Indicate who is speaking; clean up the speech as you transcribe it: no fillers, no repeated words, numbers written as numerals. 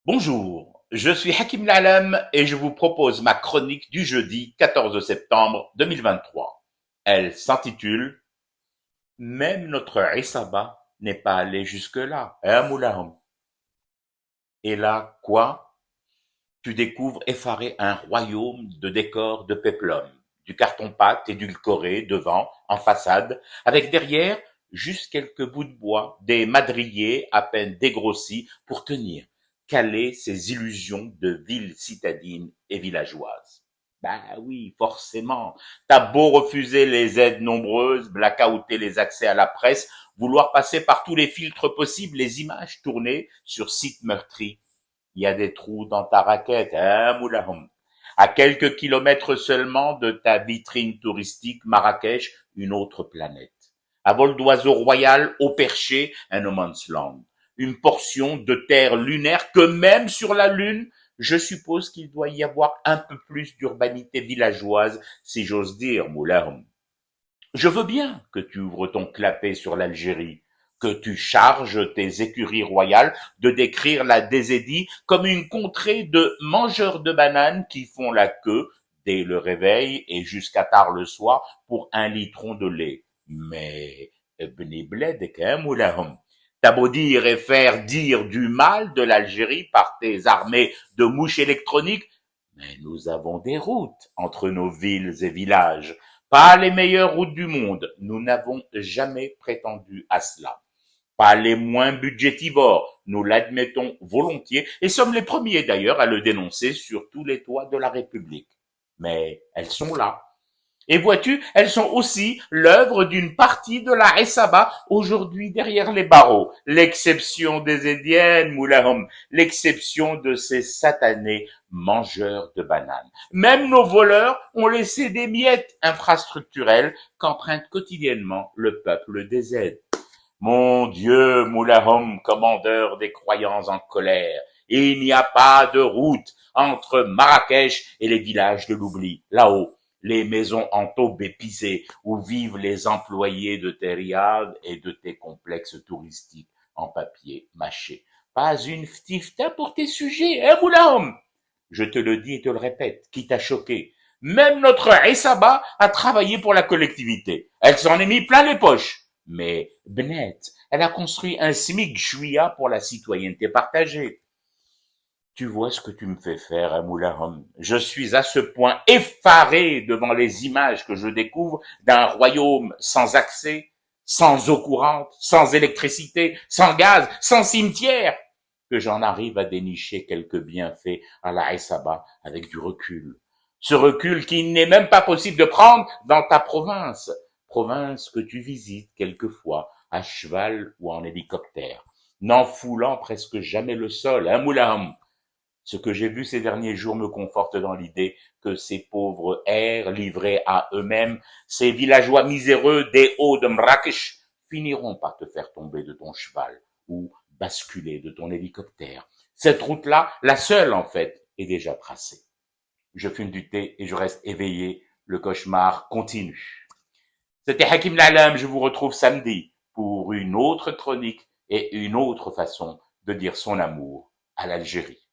Speaker 1: Bonjour, je suis Hakim Lalam et je vous propose ma chronique du jeudi 14 septembre 2023. Elle s'intitule Même notre Issaba n'est pas allé jusque-là, hein, Moulahom. Et là, quoi? Tu découvres effaré un royaume de décors de péplum, du carton-pâte édulcoré devant, en façade, avec derrière juste quelques bouts de bois, des madriers à peine dégrossis pour tenir, caler ces illusions de villes citadines et villageoises. Bah oui, forcément. T'as beau refuser les aides nombreuses, blackouter les accès à la presse, vouloir passer par tous les filtres possibles, les images tournées sur sites meurtris, il y a des trous dans ta raquette, hein, Moulahom. À quelques kilomètres seulement de ta vitrine touristique, Marrakech, une autre planète. À vol d'oiseau royal, au perché, un no man's land. Une portion de terre lunaire que même sur la Lune, je suppose qu'il doit y avoir un peu plus d'urbanité villageoise, si j'ose dire, Moulahom. Je veux bien que tu ouvres ton clapet sur l'Algérie, que tu charges tes écuries royales de décrire la Désédie comme une contrée de mangeurs de bananes qui font la queue dès le réveil et jusqu'à tard le soir pour un litron de lait. Mais, bni bled moulahum. T'as beau dire et faire dire du mal de l'Algérie par tes armées de mouches électroniques, mais nous avons des routes entre nos villes et villages. Pas les meilleures routes du monde, nous n'avons jamais prétendu à cela. Pas les moins budgétivores, nous l'admettons volontiers et sommes les premiers d'ailleurs à le dénoncer sur tous les toits de la République. Mais elles sont là. Et vois-tu, elles sont aussi l'œuvre d'une partie de la Essaba aujourd'hui derrière les barreaux. L'exception des Édiennes, Moulahom, l'exception de ces satanés mangeurs de bananes. Même nos voleurs ont laissé des miettes infrastructurelles qu'emprunte quotidiennement le peuple des aides. Mon Dieu, Moulahom, commandeur des croyants en colère, il n'y a pas de route entre Marrakech et les villages de l'oubli, là-haut, les maisons en taupe épicées où vivent les employés de tes riads et de tes complexes touristiques en papier mâché. Pas une ftifta pour tes sujets, hein, Moulahom? Je te le dis et te le répète, qui t'a choqué. Même notre Issaba a travaillé pour la collectivité. Elle s'en est mis plein les poches. Mais Bnet, elle a construit un SMIC juillat pour la citoyenneté partagée. Tu vois ce que tu me fais faire, hein, Moulahom. Je suis à ce point effaré devant les images que je découvre d'un royaume sans accès, sans eau courante, sans électricité, sans gaz, sans cimetière, que j'en arrive à dénicher quelques bienfaits à la Issaba avec du recul. Ce recul qu'il n'est même pas possible de prendre dans ta province, province que tu visites quelquefois à cheval ou en hélicoptère, n'en foulant presque jamais le sol, hein, Moulahom. Ce que j'ai vu ces derniers jours me conforte dans l'idée que ces pauvres airs livrés à eux-mêmes, ces villageois miséreux des hauts de Marrakech, finiront par te faire tomber de ton cheval ou basculer de ton hélicoptère. Cette route-là, la seule en fait, est déjà tracée. Je fume du thé et je reste éveillé. Le cauchemar continue. C'était Hakim Lalam. Je vous retrouve samedi pour une autre chronique et une autre façon de dire son amour à l'Algérie.